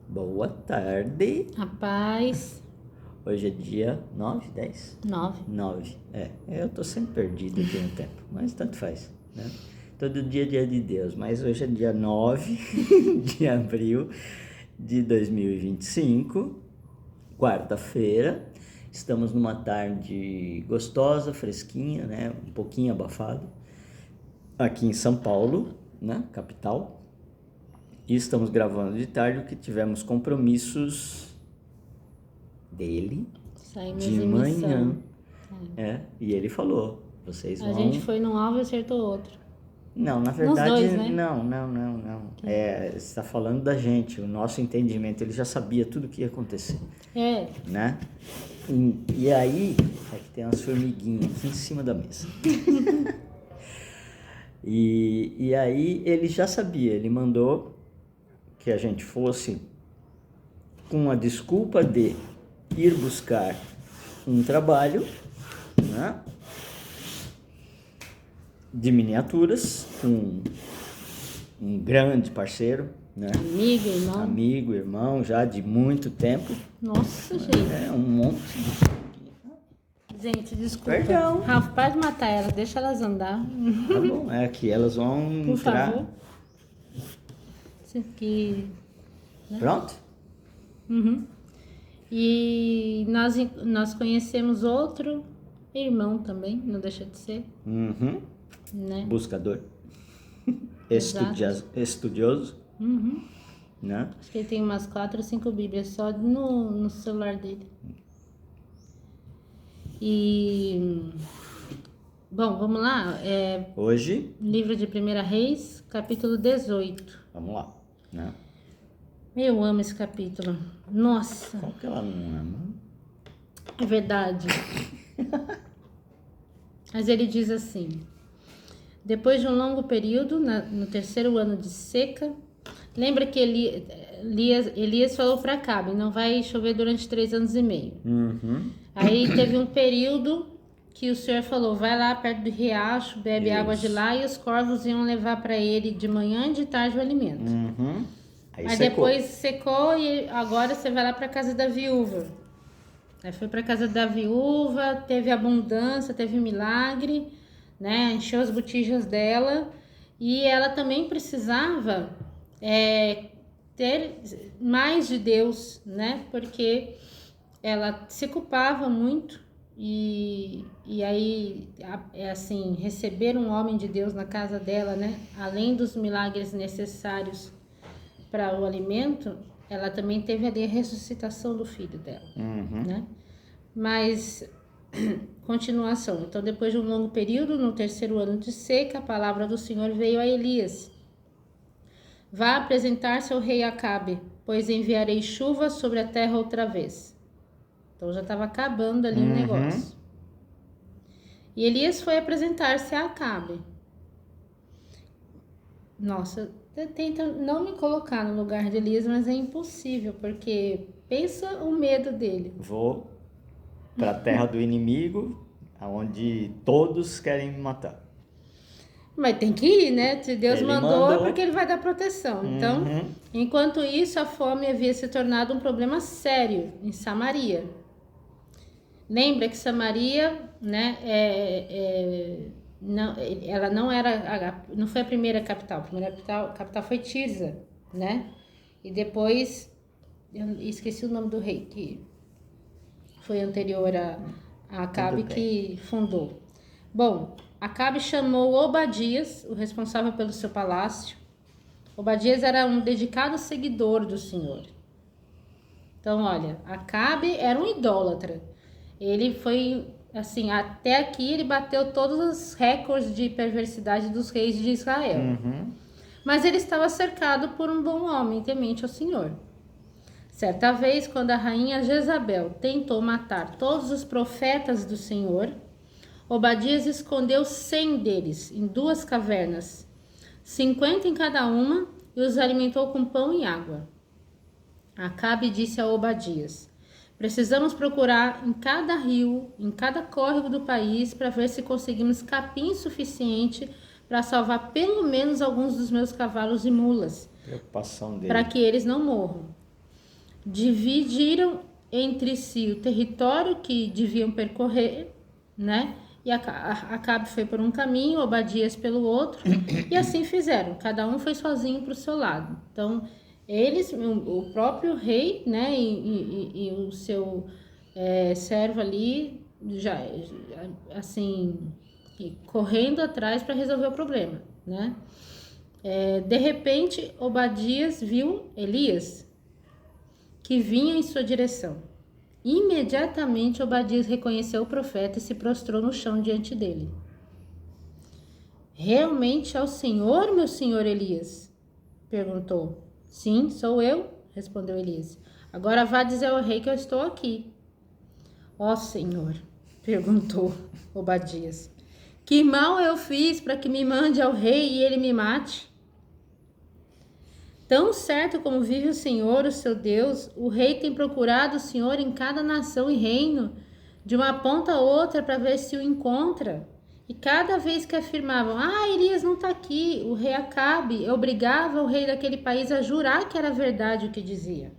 Boa tarde. Rapaz, Hoje é dia 9, 10? 9. 9. Eu tô sempre perdido aqui no tempo, mas tanto faz, né? Todo dia é dia de Deus, mas hoje é dia 9 de abril de 2025, quarta-feira. Estamos numa tarde gostosa, fresquinha, né? Um pouquinho abafado, aqui em São Paulo, né? Capital. E estamos gravando de tarde porque tivemos compromissos dele Saímos de em manhã. missão. E ele falou, vocês A vão... gente foi num alvo e acertou outro. Não, na Nos verdade, dois, né? não. Você está falando da gente, o nosso entendimento, ele já sabia tudo o que ia acontecer, É, né? E aí, é que tem umas formiguinhas aqui em cima da mesa. E aí ele já sabia, ele mandou que a gente fosse com a desculpa de ir buscar um trabalho, né, de miniaturas com um grande parceiro, né, amigo, irmão. amigo, irmão, já de muito tempo. Nossa, gente. Um monte de... Gente, desculpa. Perdão. Rafa, para de matar elas, deixa elas andar. Tá bom, é que elas vão Por entrar. favor. Isso aqui. Pronto? Uhum. E nós conhecemos outro irmão também, não deixa de ser, Uhum. né? Buscador. Exato. Estudioso, né? Acho que ele tem umas 4 ou 5 bíblias só no celular dele. E... Bom, vamos lá. Hoje, Livro de 1 Reis, capítulo 18. vamos lá, né? Eu amo esse capítulo. Nossa, Qual que ela não ama? é verdade. Mas ele diz assim: depois de um longo período, no terceiro ano de seca, lembra que Elias falou para Acabe, não vai chover durante 3 anos e meio. Aí teve um período que o Senhor falou, vai lá perto do riacho, bebe água de lá, e os corvos iam levar para ele de manhã e de tarde o alimento. Aí depois secou e agora você vai lá para casa da viúva. Aí foi para casa da viúva, teve abundância, teve milagre, né? Encheu as botijas dela e ela também precisava ter mais de Deus, né? Porque ela se culpava muito e aí, assim, receber um homem de Deus na casa dela, né? Além dos milagres necessários para o alimento, ela também teve ali a ressuscitação do filho dela, né? Mas, continuação. Então, depois de um longo período, no terceiro ano de seca, a palavra do Senhor veio a Elias. Vá apresentar-se ao rei Acabe, pois enviarei chuva sobre a terra outra vez. Então, já estava acabando ali o negócio. E Elias foi apresentar-se a Acabe. Nossa, tenta não me colocar no lugar de Elias, mas é impossível, porque pensa o medo dele. Vou para a terra do inimigo, onde todos querem me matar. Mas tem que ir, né? Se Deus Ele mandou, é mandou. porque ele vai dar proteção. Então, enquanto isso, a fome havia se tornado um problema sério em Samaria. Lembra que Samaria, né, não, ela não foi a primeira capital. A primeira capital foi Tirza, né? E depois, eu esqueci o nome do rei, que foi anterior a Acabe, que fundou. Bom, Acabe chamou Obadias, o responsável pelo seu palácio. Obadias era um dedicado seguidor do Senhor. Então, olha, Acabe era um idólatra. Ele foi, assim, até aqui ele bateu todos os recordes de perversidade dos reis de Israel. Mas ele estava cercado por um bom homem, temente ao Senhor. Certa vez, quando a rainha Jezabel tentou matar todos os profetas do Senhor, Obadias escondeu 100 deles em 2 cavernas, 50 em cada uma, e os alimentou com pão e água. Acabe disse a Obadias: precisamos procurar em cada rio, em cada córrego do país, para ver se conseguimos capim suficiente para salvar pelo menos alguns dos meus cavalos e mulas, Preocupação dele. para que eles não morram. dividiram entre si o território que deviam percorrer, né? E Acabe foi por um caminho, Obadias pelo outro, e assim fizeram. Cada um foi sozinho para o seu lado. Então, eles, o próprio rei, né, e o seu servo ali, já assim, correndo atrás para resolver o problema, né? De repente, Obadias viu Elias, que vinha em sua direção. Imediatamente, Obadias reconheceu o profeta e se prostrou no chão diante dele. Realmente é o Senhor, meu senhor Elias? Perguntou. Sim, sou eu, respondeu Elias. Agora vá dizer ao rei que eu estou aqui. Ó Senhor, perguntou Obadias, que mal eu fiz para que me mande ao rei e ele me mate? Tão certo como vive o Senhor, o seu Deus, o rei tem procurado o Senhor em cada nação e reino, de uma ponta a outra, para ver se o encontra. E cada vez que afirmavam, Elias não está aqui, o rei Acabe obrigava o rei daquele país a jurar que era verdade o que dizia.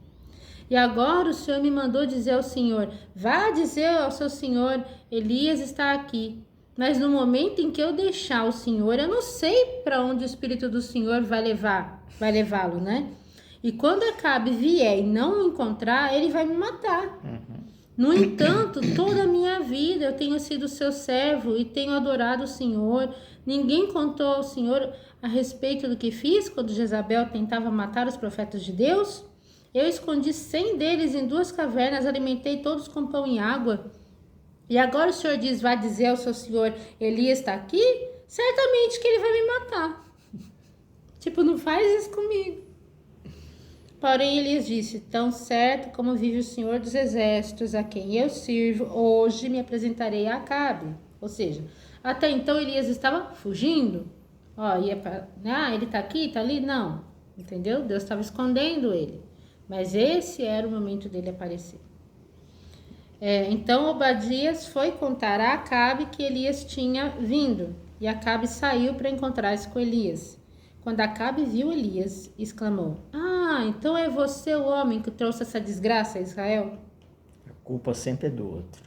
E agora o Senhor me mandou dizer ao Senhor, vá dizer ao seu senhor, Elias está aqui. Mas no momento em que eu deixar o Senhor, eu não sei para onde o Espírito do Senhor vai levá-lo, né? E quando Acabe vier e não o encontrar, ele vai me matar. No entanto, toda a minha vida eu tenho sido seu servo e tenho adorado o Senhor. Ninguém contou ao Senhor a respeito do que fiz quando Jezabel tentava matar os profetas de Deus? Eu escondi 100 deles em 2 cavernas, alimentei todos com pão e água. E agora o Senhor diz, vai dizer ao seu senhor, Elias está aqui? Certamente que ele vai me matar. Tipo, não faz isso comigo. Porém, Elias disse, tão certo como vive o Senhor dos Exércitos, a quem eu sirvo, hoje me apresentarei a Acabe. Ou seja, até então Elias estava fugindo. Ele está aqui, está ali? Não. Entendeu? Deus estava escondendo ele. Mas esse era o momento dele aparecer. Então Obadias foi contar a Acabe que Elias tinha vindo, e Acabe saiu para encontrar-se com Elias. Quando Acabe viu Elias, exclamou, então é você o homem que trouxe essa desgraça a Israel? A culpa sempre é do outro.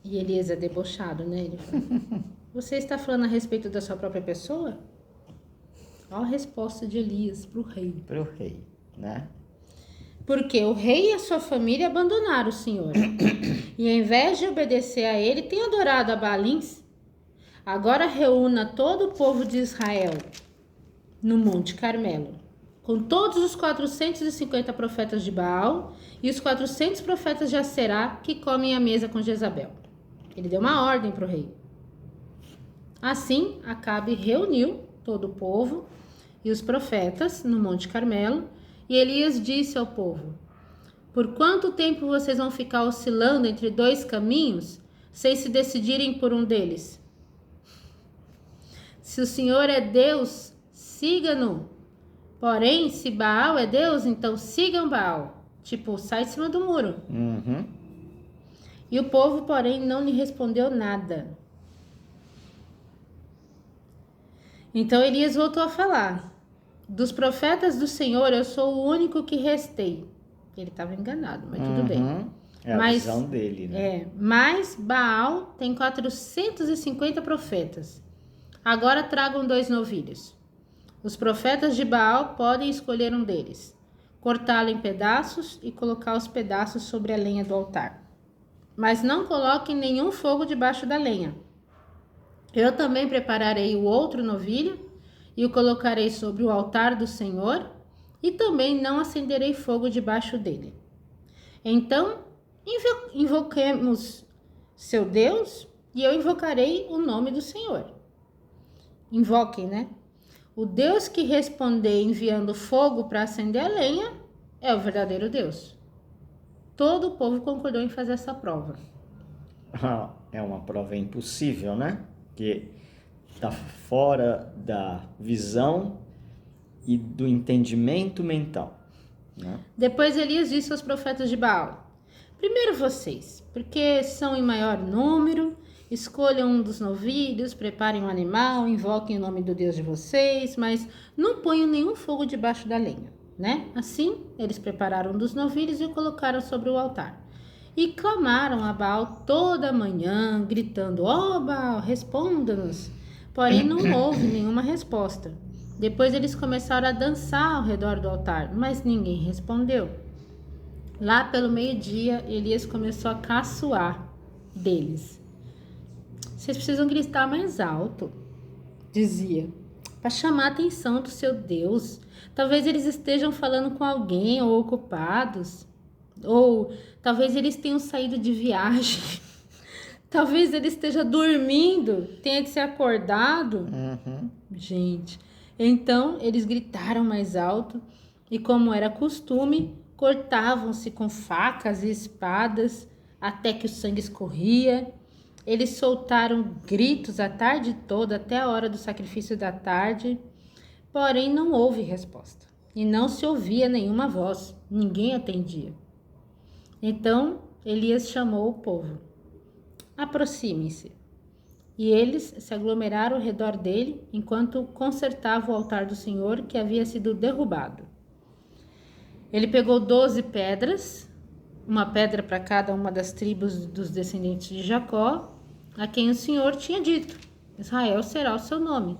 E Elias é debochado, né? Ele fala, você está falando a respeito da sua própria pessoa? Olha a resposta de Elias para o rei. Para o rei, né? Porque o rei e a sua família abandonaram o Senhor. E ao invés de obedecer a ele, tem adorado a Baalins. Agora reúna todo o povo de Israel no Monte Carmelo, com todos os 450 profetas de Baal e os 400 profetas de Aserá que comem à mesa com Jezabel. Ele deu uma ordem para o rei. Assim, Acabe reuniu todo o povo e os profetas no Monte Carmelo, e Elias disse ao povo, por quanto tempo vocês vão ficar oscilando entre 2 caminhos, sem se decidirem por um deles? Se o Senhor é Deus, siga-no. Porém, se Baal é Deus, então sigam Baal. Tipo, sai de cima do muro. E o povo, porém, não lhe respondeu nada. Então Elias voltou a falar. Dos profetas do Senhor, eu sou o único que restei. Ele estava enganado, mas tudo bem. É a visão dele, né? Mas Baal tem 450 profetas. Agora tragam 2 novilhos. Os profetas de Baal podem escolher um deles, cortá-lo em pedaços e colocar os pedaços sobre a lenha do altar. Mas não coloquem nenhum fogo debaixo da lenha. Eu também prepararei o outro novilho e o colocarei sobre o altar do Senhor, e também não acenderei fogo debaixo dele. Então, invoquemos seu Deus, e eu invocarei o nome do Senhor. Invoquem, né? O Deus que responder enviando fogo para acender a lenha é o verdadeiro Deus. Todo o povo concordou em fazer essa prova. É uma prova impossível, né? Que está fora da visão e do entendimento mental, né? Depois Elias disse aos profetas de Baal, primeiro vocês, porque são em maior número, escolham um dos novilhos, preparem um animal, invoquem o nome do Deus de vocês, mas não ponham nenhum fogo debaixo da lenha. né? Assim, eles prepararam um dos novilhos e o colocaram sobre o altar. E clamaram a Baal toda a manhã, gritando: ó Baal, responda-nos. Porém, não houve nenhuma resposta. Depois eles começaram a dançar ao redor do altar, mas ninguém respondeu. Lá pelo meio-dia, Elias começou a caçoar deles. Vocês precisam gritar mais alto, dizia, para chamar a atenção do seu Deus. Talvez eles estejam falando com alguém ou ocupados. Ou talvez eles tenham saído de viagem. Talvez ele esteja dormindo, tenha que ser acordado. Gente, então eles gritaram mais alto e, como era costume, cortavam-se com facas e espadas até que o sangue escorria. Eles soltaram gritos a tarde toda até a hora do sacrifício da tarde, porém não houve resposta e não se ouvia nenhuma voz, ninguém atendia. Então Elias chamou o povo. Aproximem-se. E eles se aglomeraram ao redor dele enquanto consertava o altar do Senhor que havia sido derrubado. Ele pegou 12 pedras, uma pedra para cada uma das tribos dos descendentes de Jacó, a quem o Senhor tinha dito: Israel será o seu nome.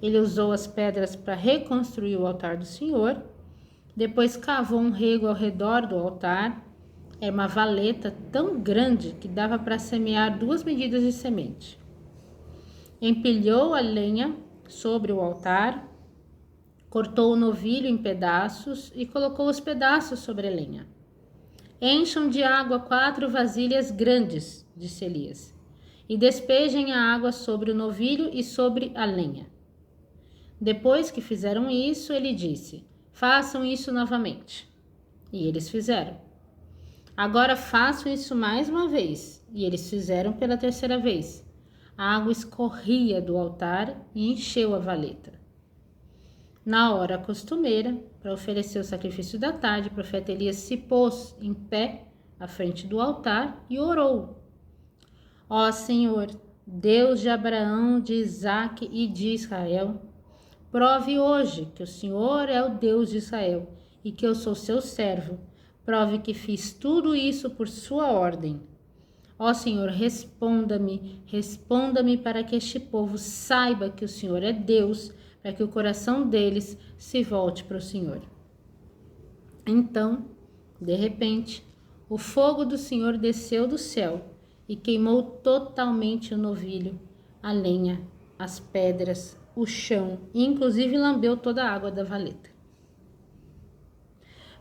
Ele usou as pedras para reconstruir o altar do Senhor, depois cavou um rego ao redor do altar. Era uma valeta tão grande que dava para semear 2 medidas de semente. Empilhou a lenha sobre o altar, cortou o novilho em pedaços e colocou os pedaços sobre a lenha. Encham de água 4 vasilhas grandes, disse Elias, e despejem a água sobre o novilho e sobre a lenha. Depois que fizeram isso, ele disse: façam isso novamente. E eles fizeram. Agora façam isso mais uma vez. E eles fizeram pela 3ª vez. A água escorria do altar e encheu a valeta. Na hora costumeira, para oferecer o sacrifício da tarde, o profeta Elias se pôs em pé à frente do altar e orou. Ó Senhor, Deus de Abraão, de Isaque e de Israel, prove hoje que o Senhor é o Deus de Israel e que eu sou seu servo. Prove que fiz tudo isso por sua ordem. Ó Senhor, responda-me para que este povo saiba que o Senhor é Deus, para que o coração deles se volte para o Senhor. Então, de repente, o fogo do Senhor desceu do céu e queimou totalmente o novilho, a lenha, as pedras, o chão e inclusive lambeu toda a água da valeta.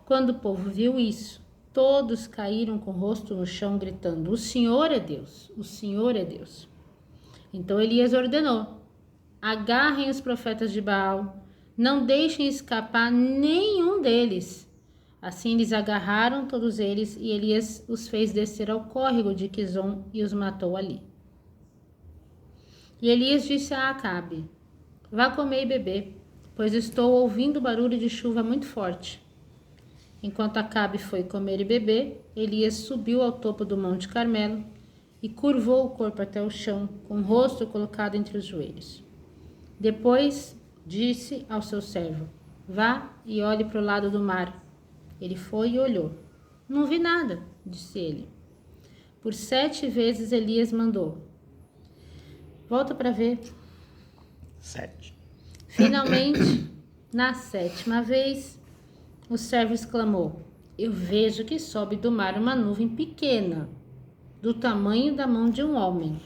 Quando o povo viu isso, todos caíram com o rosto no chão, gritando: o Senhor é Deus, o Senhor é Deus. Então Elias ordenou: agarrem os profetas de Baal, não deixem escapar nenhum deles. Assim eles agarraram todos eles e Elias os fez descer ao córrego de Quizon e os matou ali. E Elias disse a Acabe: vá comer e beber, pois estou ouvindo barulho de chuva muito forte. Enquanto Acabe foi comer e beber, Elias subiu ao topo do Monte Carmelo e curvou o corpo até o chão, com o rosto colocado entre os joelhos. Depois disse ao seu servo: vá e olhe para o lado do mar. Ele foi e olhou. Não vi nada, disse ele. Por 7 vezes Elias mandou: volta para ver. 7. Finalmente, na 7ª vez, o servo exclamou: eu vejo que sobe do mar uma nuvem pequena, do tamanho da mão de um homem.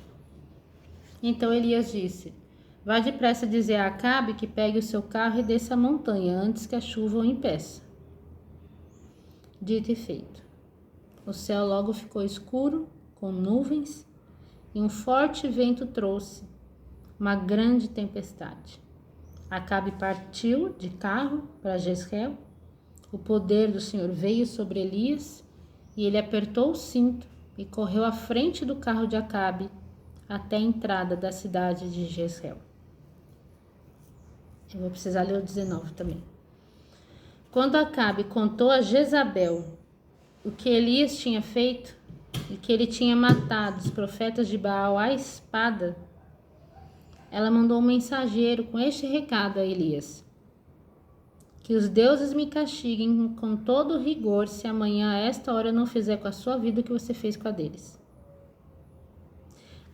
Então Elias disse: vá depressa dizer a Acabe que pegue o seu carro e desça a montanha antes que a chuva o impeça. Dito e feito. O céu logo ficou escuro, com nuvens, e um forte vento trouxe uma grande tempestade. Acabe partiu de carro para Jezreel. O poder do Senhor veio sobre Elias e ele apertou o cinto e correu à frente do carro de Acabe até a entrada da cidade de Jezreel. Eu vou precisar ler o 19 também. Quando Acabe contou a Jezabel o que Elias tinha feito e que ele tinha matado os profetas de Baal à espada, ela mandou um mensageiro com este recado a Elias: Que os deuses me castiguem com todo rigor se amanhã a esta hora eu não fizer com a sua vida o que você fez com a deles.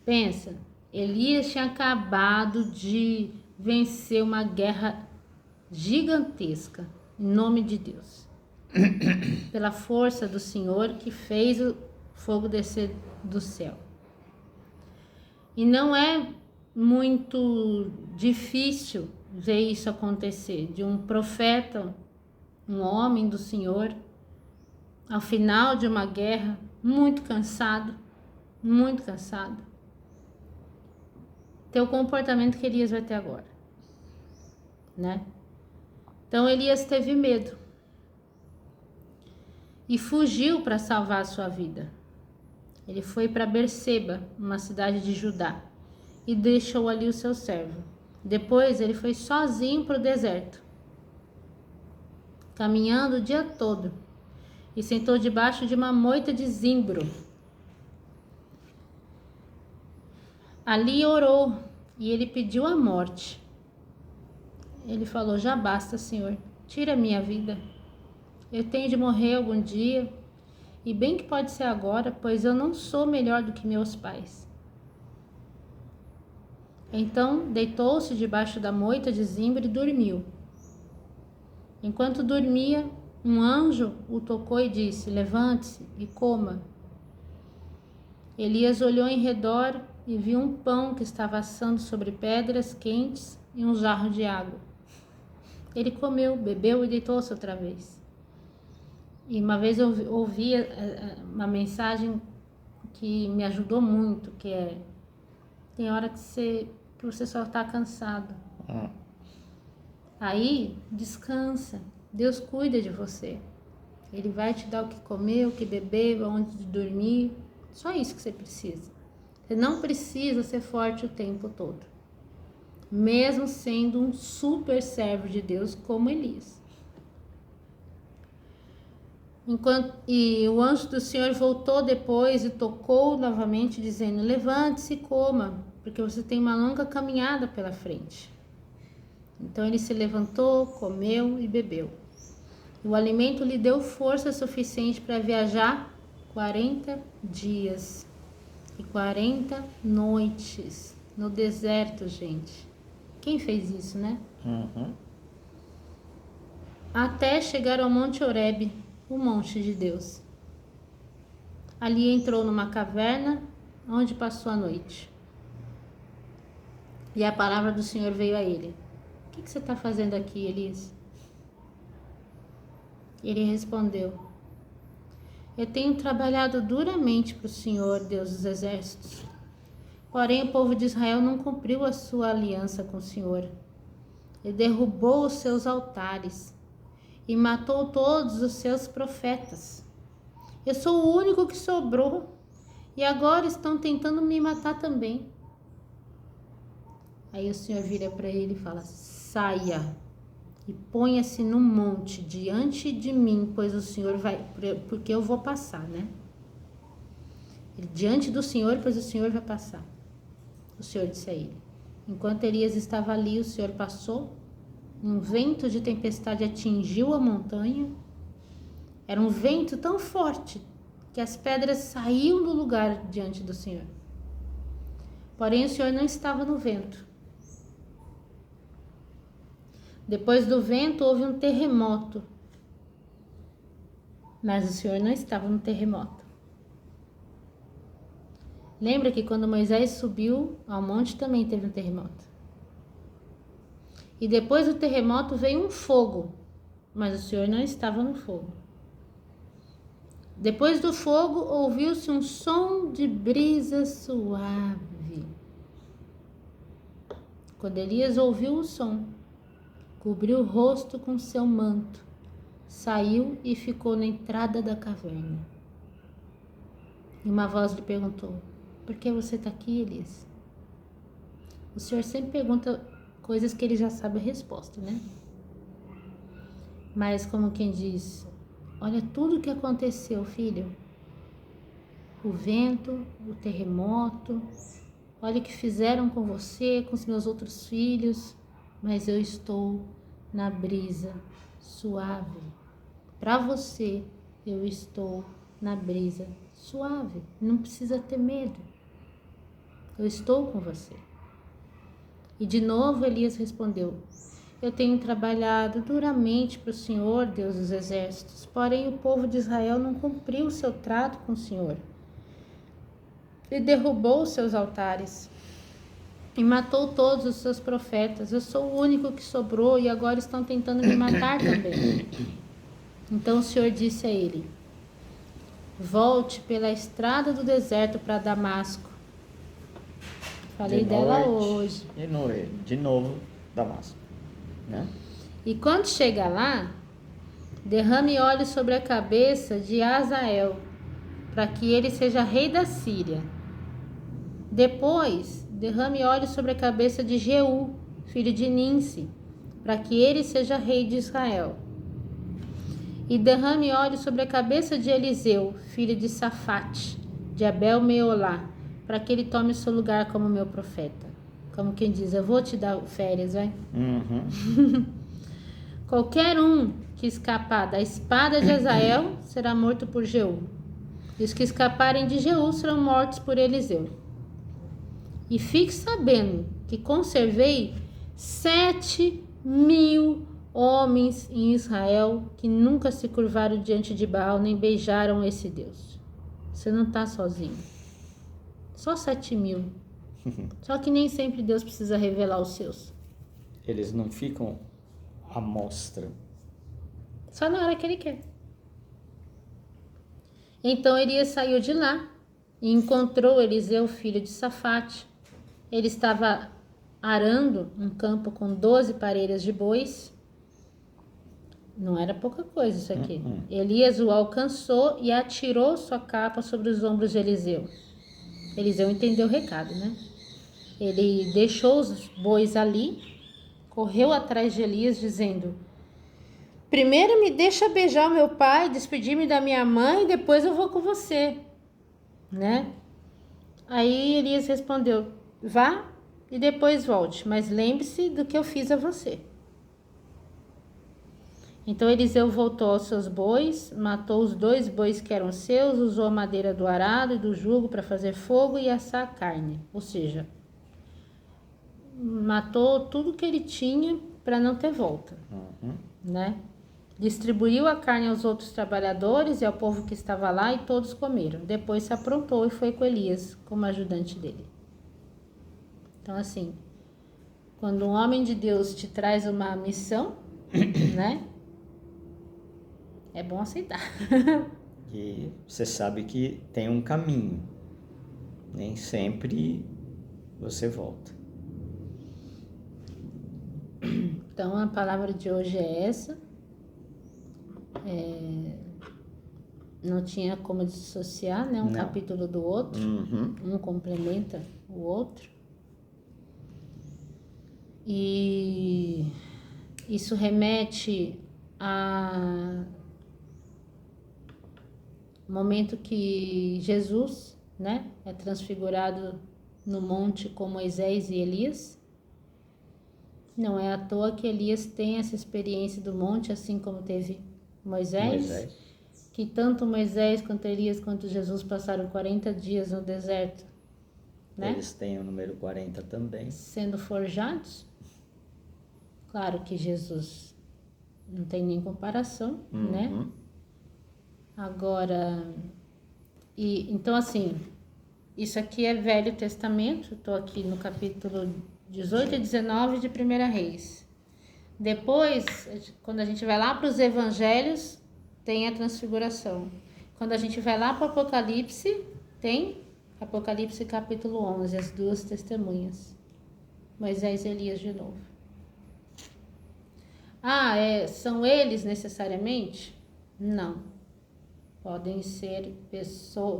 Pensa, Elias tinha acabado de vencer uma guerra gigantesca em nome de Deus. Pela força do Senhor que fez o fogo descer do céu. E não é muito difícil ver isso acontecer, de um profeta, um homem do Senhor, ao final de uma guerra, muito cansado, ter o comportamento que Elias vai ter agora, né? Então Elias teve medo e fugiu para salvar a sua vida. Ele foi para Berseba, uma cidade de Judá, e deixou ali o seu servo. Depois ele foi sozinho para o deserto, caminhando o dia todo, e sentou debaixo de uma moita de zimbro. Ali orou e ele pediu a morte. Ele falou: já basta, Senhor, tira a minha vida. Eu tenho de morrer algum dia, e bem que pode ser agora, pois eu não sou melhor do que meus pais. Então deitou-se debaixo da moita de zimbro e dormiu. Enquanto dormia, um anjo o tocou e disse: levante-se e coma. Elias olhou em redor e viu um pão que estava assando sobre pedras quentes e um jarro de água. Ele comeu, bebeu e deitou-se outra vez. E uma vez eu ouvi uma mensagem que me ajudou muito, que é: tem hora que você só está cansado. Aí, descansa. Deus cuida de você. Ele vai te dar o que comer, o que beber, onde dormir. Só isso que você precisa. Você não precisa ser forte o tempo todo, mesmo sendo um super servo de Deus como Elias. E o anjo do Senhor voltou depois e tocou novamente, dizendo: levante-se e coma, porque você tem uma longa caminhada pela frente. Então ele se levantou, comeu e bebeu. O alimento lhe deu força suficiente para viajar 40 dias e 40 noites no deserto, gente. Quem fez isso, né? Até chegar ao Monte Horebe, o monte de Deus. Ali entrou numa caverna, onde passou a noite. E a palavra do Senhor veio a ele: o que você está fazendo aqui, Elias? Ele respondeu: eu tenho trabalhado duramente para o Senhor, Deus dos exércitos. Porém, o povo de Israel não cumpriu a sua aliança com o Senhor. Ele derrubou os seus altares e matou todos os seus profetas. Eu sou o único que sobrou e agora estão tentando me matar também. Aí o Senhor vira para ele e fala: saia e ponha-se no monte diante de mim, pois o Senhor vai, porque eu vou passar, né? Diante do Senhor, pois o Senhor vai passar. O Senhor disse a ele. Enquanto Elias estava ali, o Senhor passou. Um vento de tempestade atingiu a montanha. Era um vento tão forte que as pedras saíam do lugar diante do Senhor. Porém, o Senhor não estava no vento. Depois do vento, houve um terremoto. Mas o Senhor não estava no terremoto. Lembra que quando Moisés subiu ao monte também teve um terremoto. E depois do terremoto veio um fogo, mas o Senhor não estava no fogo. Depois do fogo ouviu-se um som de brisa suave. Quando Elias ouviu o som, cobriu o rosto com seu manto, saiu e ficou na entrada da caverna. E uma voz lhe perguntou: por que você está aqui, Elias? O Senhor sempre pergunta coisas que ele já sabe a resposta, né? Mas como quem diz: olha tudo o que aconteceu, filho. O vento, o terremoto, olha o que fizeram com você, com os meus outros filhos, mas eu estou na brisa suave. Para você, eu estou na brisa suave. Não precisa ter medo. Eu estou com você. E de novo Elias respondeu: eu tenho trabalhado duramente para o Senhor, Deus dos exércitos, porém o povo de Israel não cumpriu o seu trato com o Senhor. E derrubou os seus altares e matou todos os seus profetas. Eu sou o único que sobrou e agora estão tentando me matar também. Então o Senhor disse a ele: volte pela estrada do deserto para Damasco. Falei dela hoje. De novo, Damasco. Né? E quando chega lá, derrame óleo sobre a cabeça de Azael, para que ele seja rei da Síria. Depois, derrame óleo sobre a cabeça de Jeú, filho de Ninsi, para que ele seja rei de Israel. E derrame óleo sobre a cabeça de Eliseu, filho de Safate, de Abel-Meolá, para que ele tome o seu lugar como meu profeta. Como quem diz, eu vou te dar férias, vai? Qualquer um que escapar da espada de Azael será morto por Jeú. E os que escaparem de Jeú serão mortos por Eliseu. E fique sabendo que conservei 7.000 homens em Israel que nunca se curvaram diante de Baal, nem beijaram esse Deus. Você não está sozinho. Só 7.000. Só que nem sempre Deus precisa revelar os seus. Eles não ficam à mostra. Só na hora que ele quer. Então Elias saiu de lá e encontrou Eliseu, filho de Safate. Ele estava arando um campo com 12 parelhas de bois. Não era pouca coisa isso aqui. Elias o alcançou e atirou sua capa sobre os ombros de Eliseu. Eliseu entendeu o recado, né? Ele deixou os bois ali, correu atrás de Elias dizendo: primeiro me deixa beijar o meu pai, despedir-me da minha mãe, depois eu vou com você, né? Aí Elias respondeu: vá e depois volte, mas lembre-se do que eu fiz a você. Então Eliseu voltou aos seus bois, matou os 2 bois que eram seus, usou a madeira do arado e do jugo para fazer fogo e assar a carne. Ou seja, matou tudo que ele tinha para não ter volta, né? Distribuiu a carne aos outros trabalhadores e ao povo que estava lá e todos comeram. Depois se aprontou e foi com Elias como ajudante dele. Então assim, quando um homem de Deus te traz uma missão, né? É bom aceitar. E você sabe que tem um caminho. Nem sempre você volta. Então a palavra de hoje é essa. Não tinha como dissociar, né? Um capítulo do outro. Um complementa o outro. E isso remete a momento que Jesus, né, é transfigurado no monte com Moisés e Elias. Não é à toa que Elias tem essa experiência do monte, assim como teve Moisés. Que tanto Moisés quanto Elias quanto Jesus passaram 40 dias no deserto, né? Eles têm o número 40 também. Sendo forjados. Claro que Jesus não tem nem comparação, né? Agora, então assim, isso aqui é Velho Testamento, estou aqui no capítulo 18 e 19 de 1 Reis. Depois, quando a gente vai lá para os Evangelhos, tem a transfiguração. Quando a gente vai lá para o Apocalipse, tem Apocalipse capítulo 11, as 2 testemunhas. Moisés e Elias de novo. São eles necessariamente? Não. Podem ser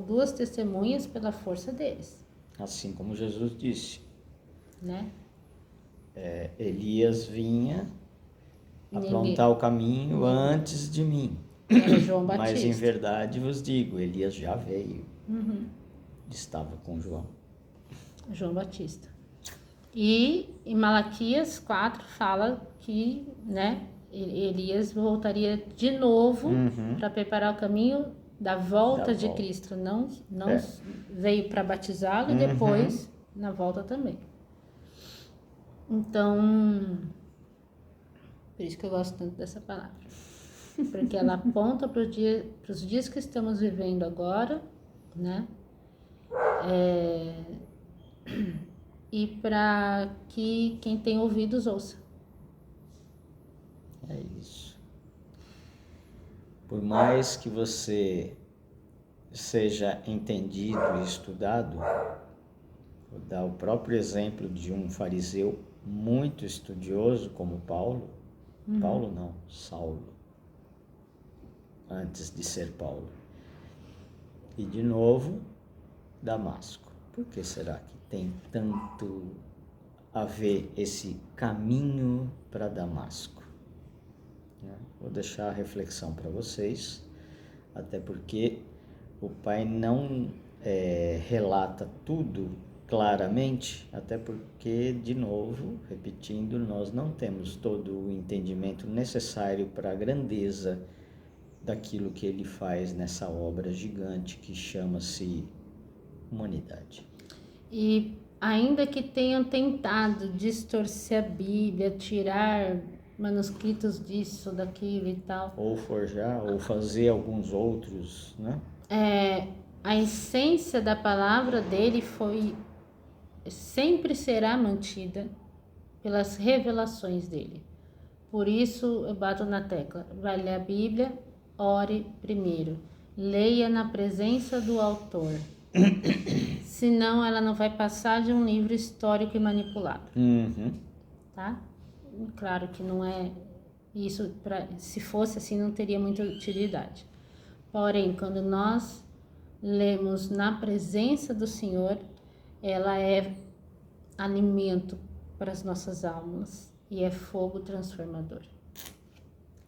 2 testemunhas pela força deles. Assim como Jesus disse. Né? Elias vinha aprontar o caminho antes de mim. Era João Batista. Mas em verdade vos digo, Elias já veio. Estava com João. João Batista. E em Malaquias 4 fala que, né, Elias voltaria de novo para preparar o caminho da volta de Cristo. Não veio para batizá-lo e depois na volta também. Então, por isso que eu gosto tanto dessa palavra. Porque ela aponta para os dias que estamos vivendo agora, né? E para que quem tem ouvidos ouça. É isso. Por mais que você seja entendido e estudado, vou dar o próprio exemplo de um fariseu muito estudioso como Paulo. Paulo não, Saulo, antes de ser Paulo. E de novo, Damasco. Por que será que tem tanto a ver esse caminho para Damasco? Vou deixar a reflexão para vocês, até porque o Pai não relata tudo claramente, até porque, de novo, repetindo, nós não temos todo o entendimento necessário para a grandeza daquilo que ele faz nessa obra gigante que chama-se humanidade. E ainda que tenham tentado distorcer a Bíblia, tirar manuscritos disso, daquilo e tal, ou forjar, ou fazer alguns outros, né? A essência da palavra dele sempre será mantida pelas revelações dele. Por isso eu bato na tecla: vai ler a Bíblia, ore primeiro, leia na presença do autor, senão ela não vai passar de um livro histórico e manipulado. Tá? Claro que não é isso, se fosse assim não teria muita utilidade. Porém, quando nós lemos na presença do Senhor, ela é alimento para as nossas almas e é fogo transformador.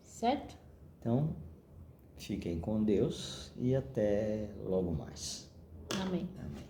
Certo? Então, fiquem com Deus e até logo mais. Amém. Amém.